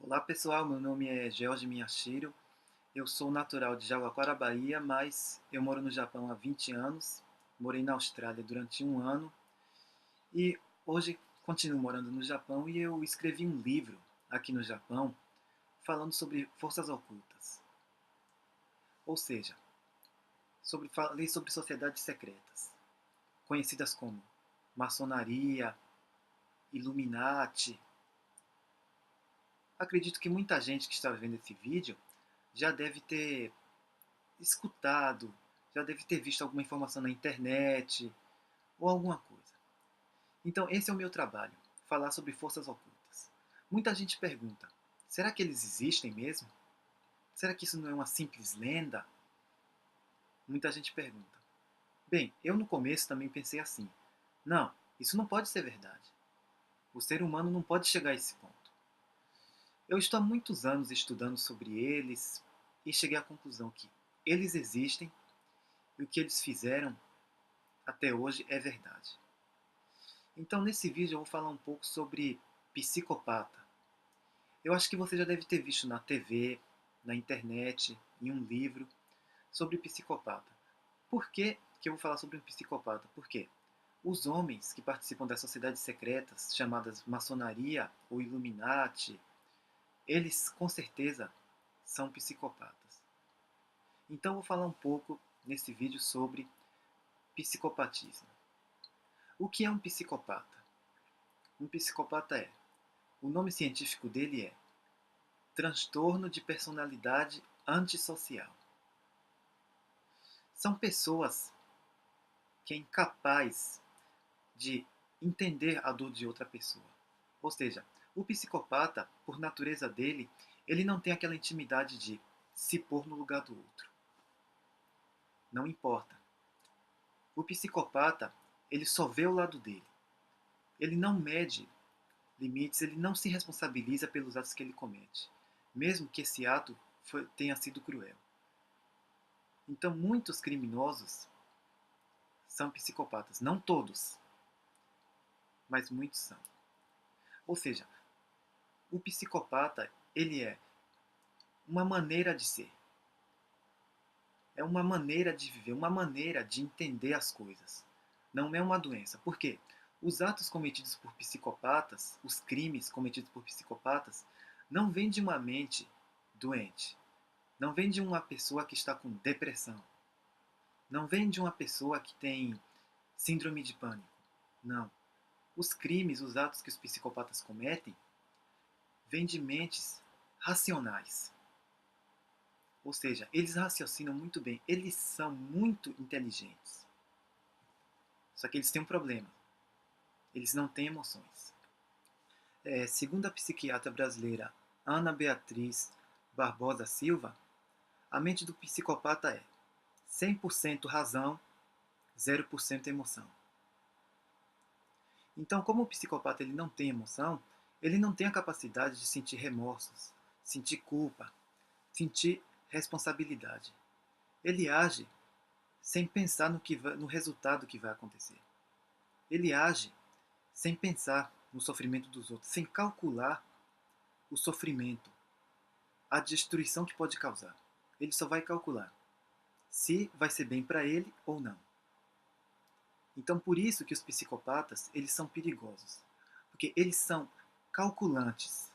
Olá pessoal, meu nome é George Miyashiro, eu sou natural de Jaguará, Bahia, mas eu moro no Japão há 20 anos, morei na Austrália durante um ano e hoje continuo morando no Japão e eu escrevi um livro aqui no Japão falando sobre forças ocultas, ou seja, falei sobre sociedades secretas, conhecidas como maçonaria, Illuminati. Acredito que muita gente que está vendo esse vídeo já deve ter escutado, já deve ter visto alguma informação na internet ou alguma coisa. Então, esse é o meu trabalho, falar sobre forças ocultas. Muita gente pergunta: será que eles existem mesmo? Será que isso não é uma simples lenda? Muita gente pergunta. Bem, eu no começo também pensei assim: não, isso não pode ser verdade. O ser humano não pode chegar a esse ponto. Eu estou há muitos anos estudando sobre eles e cheguei à conclusão que eles existem e o que eles fizeram até hoje é verdade. Então, nesse vídeo eu vou falar um pouco sobre psicopata. Eu acho que você já deve ter visto na TV, na internet, em um livro, sobre psicopata. Por que eu vou falar sobre um psicopata? Porque os homens que participam das sociedades secretas, chamadas maçonaria ou Illuminati, eles com certeza são psicopatas. Então eu vou falar um pouco nesse vídeo sobre psicopatismo. O que é um psicopata? Um psicopata é, o nome científico dele é transtorno de personalidade antissocial. São pessoas que é incapaz de entender a dor de outra pessoa. Ou seja, o psicopata, por natureza dele, ele não tem aquela intimidade de se pôr no lugar do outro. Não importa. O psicopata, ele só vê o lado dele. Ele não mede limites, ele não se responsabiliza pelos atos que ele comete, mesmo que esse ato tenha sido cruel. Então, muitos criminosos são psicopatas. Não todos, mas muitos são. Ou seja, o psicopata, ele é uma maneira de ser. É uma maneira de viver, uma maneira de entender as coisas. Não é uma doença. Por quê? Os atos cometidos por psicopatas, os crimes cometidos por psicopatas, não vêm de uma mente doente. Não vem de uma pessoa que está com depressão. Não vem de uma pessoa que tem síndrome de pânico. Não. Os crimes, os atos que os psicopatas cometem, vêm de mentes racionais. Ou seja, eles raciocinam muito bem, eles são muito inteligentes. Só que eles têm um problema, eles não têm emoções. Segundo a psiquiatra brasileira Ana Beatriz Barbosa Silva, a mente do psicopata é 100% razão, 0% emoção. Então, como o psicopata ele não tem emoção, ele não tem a capacidade de sentir remorsos, sentir culpa, sentir responsabilidade. Ele age sem pensar no resultado que vai acontecer. Ele age sem pensar no sofrimento dos outros, sem calcular o sofrimento, a destruição que pode causar. Ele só vai calcular se vai ser bem para ele ou não. Então, por isso que os psicopatas, eles são perigosos, porque eles são calculantes.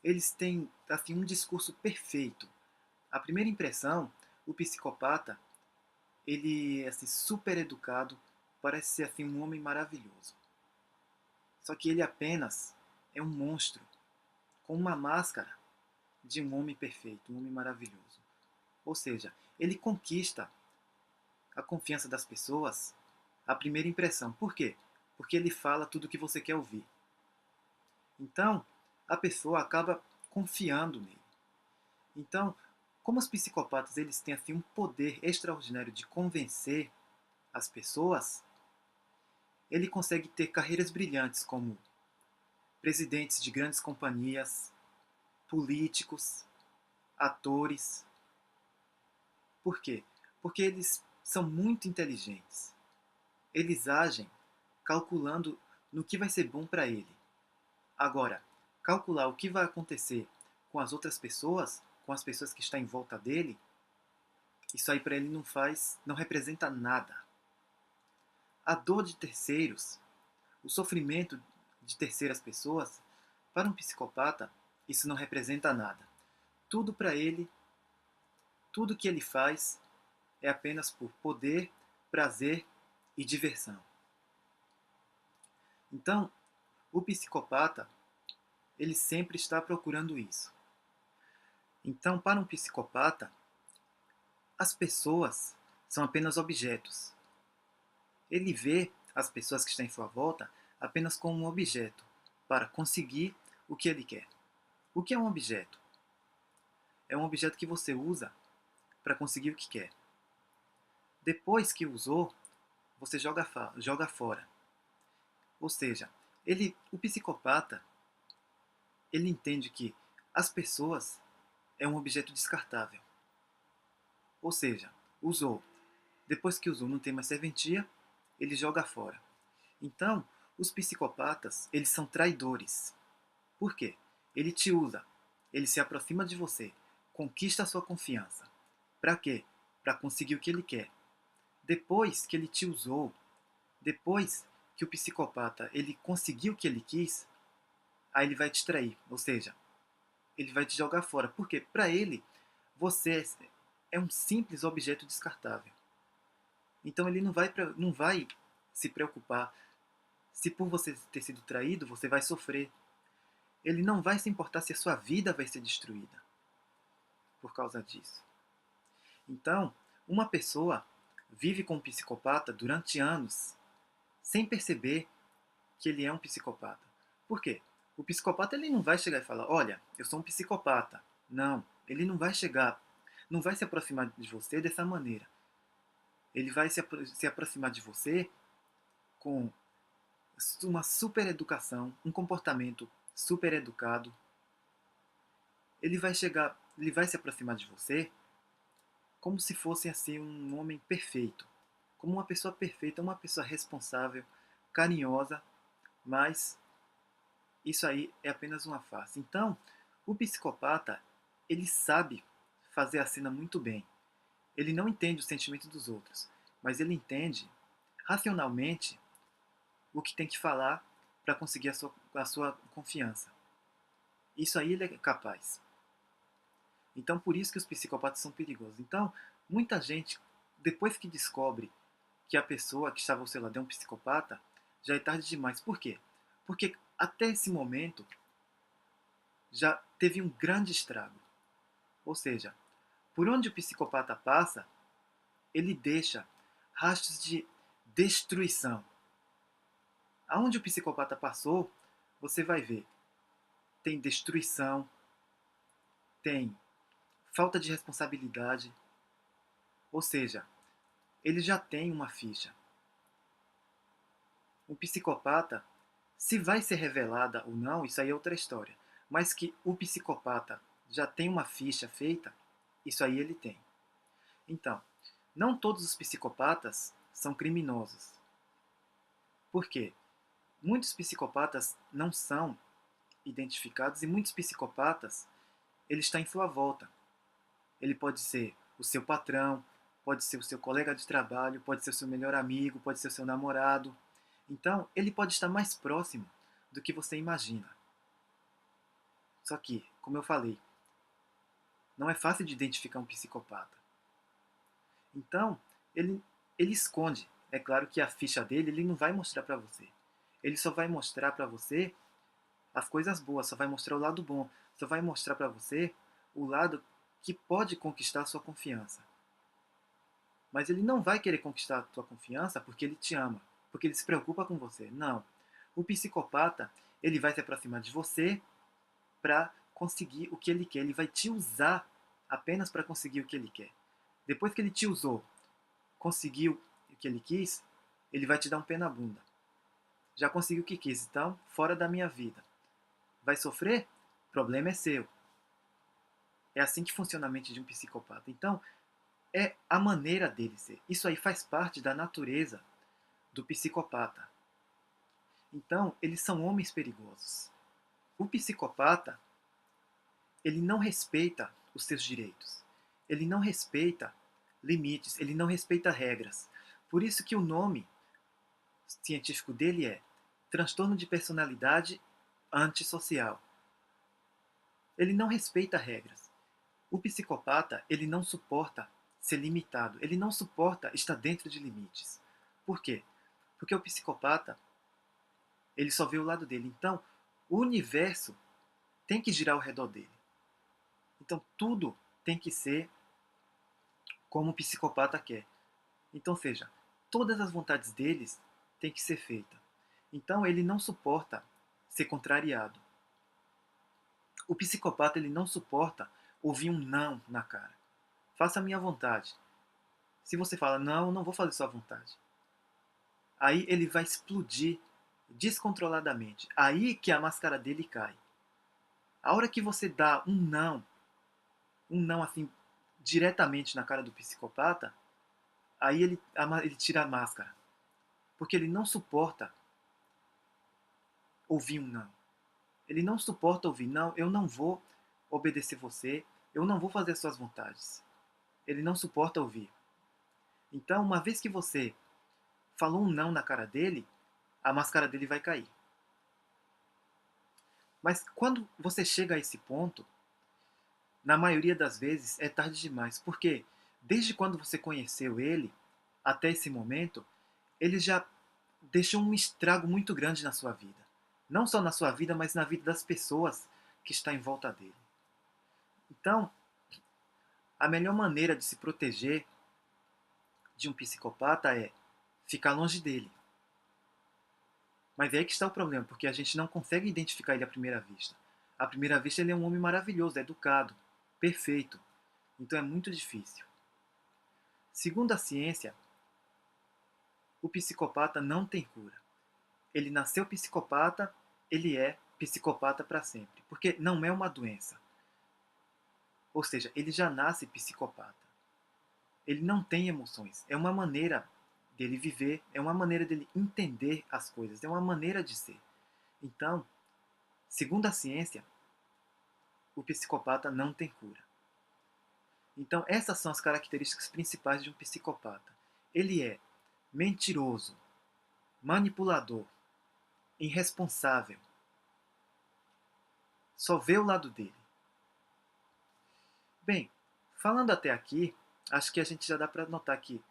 Eles têm assim um discurso perfeito. A primeira impressão, o psicopata, ele é assim super educado, parece ser assim um homem maravilhoso. Só que ele apenas é um monstro com uma máscara de um homem perfeito, um homem maravilhoso. Ou seja, ele conquista a confiança das pessoas à primeira impressão. Por quê? Porque ele fala tudo o que você quer ouvir. Então, a pessoa acaba confiando nele. Então, como os psicopatas eles têm assim um poder extraordinário de convencer as pessoas, ele consegue ter carreiras brilhantes como presidentes de grandes companhias, políticos, atores. Por quê? Porque eles são muito inteligentes. Eles agem calculando no que vai ser bom para ele. Agora, calcular o que vai acontecer com as outras pessoas, com as pessoas que estão em volta dele, isso aí para ele não representa nada. A dor de terceiros, o sofrimento de terceiras pessoas, para um psicopata, isso não representa nada. Tudo para ele, tudo que ele faz é apenas por poder, prazer e diversão. Então, o psicopata, ele sempre está procurando isso. Então, para um psicopata, as pessoas são apenas objetos. Ele vê as pessoas que estão em sua volta apenas como um objeto para conseguir o que ele quer. O que é um objeto? É um objeto que você usa para conseguir o que quer. Depois que usou, você joga fora. Ou seja, o psicopata, ele entende que as pessoas é um objeto descartável. Ou seja, usou. Depois que usou, não tem mais serventia, ele joga fora. Então, os psicopatas, eles são traidores. Por quê? Ele te usa, ele se aproxima de você, conquista a sua confiança. Para quê? Para conseguir o que ele quer. Depois que ele te usou, depois que o psicopata ele conseguiu o que ele quis, aí ele vai te trair, ou seja, ele vai te jogar fora. Porque para ele, você é um simples objeto descartável. Então ele não vai se preocupar se por você ter sido traído, você vai sofrer. Ele não vai se importar se a sua vida vai ser destruída por causa disso. Então, uma pessoa vive com um psicopata durante anos sem perceber que ele é um psicopata. Por quê? O psicopata ele não vai chegar e falar: olha, eu sou um psicopata. Não, ele não vai chegar, não vai se aproximar de você dessa maneira. Ele vai se aproximar de você com uma super educação, um comportamento super educado. Ele vai se aproximar de você como se fosse assim um homem perfeito, como uma pessoa perfeita, uma pessoa responsável, carinhosa, mas isso aí é apenas uma face. Então, o psicopata, ele sabe fazer a cena muito bem. Ele não entende o sentimento dos outros, mas ele entende racionalmente o que tem que falar para conseguir a sua confiança. Isso aí ele é capaz. Então, por isso que os psicopatas são perigosos. Então, muita gente, depois que descobre que a pessoa que estava ao seu lado é um psicopata, já é tarde demais. Por quê? Porque até esse momento já teve um grande estrago. Ou seja, por onde o psicopata passa, ele deixa rastros de destruição. Aonde o psicopata passou, você vai ver. Tem destruição, tem falta de responsabilidade. Ou seja, ele já tem uma ficha. Um psicopata, se vai ser revelada ou não, isso aí é outra história. Mas que o psicopata já tem uma ficha feita, isso aí ele tem. Então, não todos os psicopatas são criminosos. Por quê? Muitos psicopatas não são identificados e muitos psicopatas ele está em sua volta. Ele pode ser o seu patrão, pode ser o seu colega de trabalho, pode ser o seu melhor amigo, pode ser o seu namorado. Então, ele pode estar mais próximo do que você imagina. Só que, como eu falei, não é fácil de identificar um psicopata. Então, ele, ele esconde. É claro que a ficha dele ele não vai mostrar para você. Ele só vai mostrar para você as coisas boas, só vai mostrar o lado bom, só vai mostrar para você o lado que pode conquistar a sua confiança. Mas ele não vai querer conquistar a tua confiança porque ele te ama, porque ele se preocupa com você. Não. O psicopata, ele vai se aproximar de você para conseguir o que ele quer. Ele vai te usar apenas para conseguir o que ele quer. Depois que ele te usou, conseguiu o que ele quis, ele vai te dar um pé na bunda. Já conseguiu o que quis, então fora da minha vida. Vai sofrer? O problema é seu. É assim que funciona a mente de um psicopata. Então, é a maneira dele ser. Isso aí faz parte da natureza do psicopata. Então, eles são homens perigosos. O psicopata, ele não respeita os seus direitos. Ele não respeita limites, ele não respeita regras. Por isso que o nome científico dele é transtorno de personalidade antissocial. Ele não respeita regras. O psicopata, ele não suporta ser limitado, ele não suporta estar dentro de limites. Por quê? Porque o psicopata, ele só vê o lado dele. Então, o universo tem que girar ao redor dele. Então, tudo tem que ser como o psicopata quer. Então, seja, todas as vontades deles têm que ser feitas. Então, ele não suporta ser contrariado. O psicopata, ele não suporta ouvir um não na cara. Faça a minha vontade. Se você fala, não, não vou fazer sua vontade, aí ele vai explodir descontroladamente. Aí que a máscara dele cai. A hora que você dá um não assim, diretamente na cara do psicopata, aí ele tira a máscara. Porque ele não suporta ouvir um não. Ele não suporta ouvir, não, eu não vou obedecer você, eu não vou fazer as suas vontades. Ele não suporta ouvir. Então, uma vez que você falou um não na cara dele, a máscara dele vai cair. Mas quando você chega a esse ponto, na maioria das vezes é tarde demais, porque desde quando você conheceu ele até esse momento, ele já deixou um estrago muito grande na sua vida. Não só na sua vida, mas na vida das pessoas que estão em volta dele. Então, a melhor maneira de se proteger de um psicopata é ficar longe dele. Mas é aí que está o problema, porque a gente não consegue identificar ele à primeira vista. À primeira vista ele é um homem maravilhoso, educado, perfeito. Então é muito difícil. Segundo a ciência, o psicopata não tem cura. Ele nasceu psicopata, ele é psicopata para sempre. Porque não é uma doença. Ou seja, ele já nasce psicopata. Ele não tem emoções. É uma maneira dele viver, é uma maneira dele entender as coisas, é uma maneira de ser. Então, segundo a ciência, o psicopata não tem cura. Então, essas são as características principais de um psicopata. Ele é mentiroso, manipulador, irresponsável, só vê o lado dele. Bem, falando até aqui, acho que a gente já dá para notar que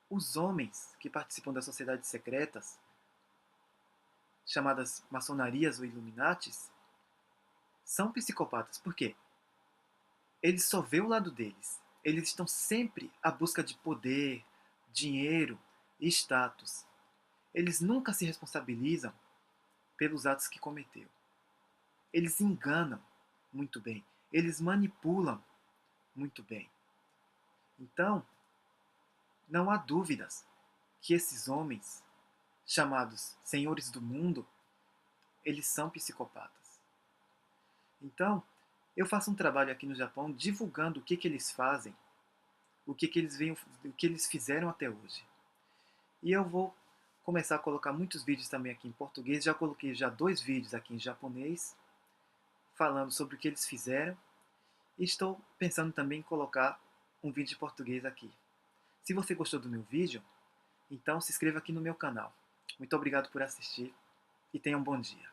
os homens que participam das sociedades secretas, chamadas maçonarias ou Illuminatis, são psicopatas. Por quê? Eles só vê o lado deles. Eles estão sempre à busca de poder, dinheiro e status. Eles nunca se responsabilizam pelos atos que cometeu. Eles enganam muito bem. Eles manipulam muito bem. Então, não há dúvidas que esses homens, chamados senhores do mundo, eles são psicopatas. Então, eu faço um trabalho aqui no Japão divulgando o que eles fazem, o que eles fizeram até hoje. E eu vou começar a colocar muitos vídeos também aqui em português. Já coloquei 2 vídeos aqui em japonês, falando sobre o que eles fizeram. E estou pensando também em colocar um vídeo em português aqui. Se você gostou do meu vídeo, então se inscreva aqui no meu canal. Muito obrigado por assistir e tenha um bom dia.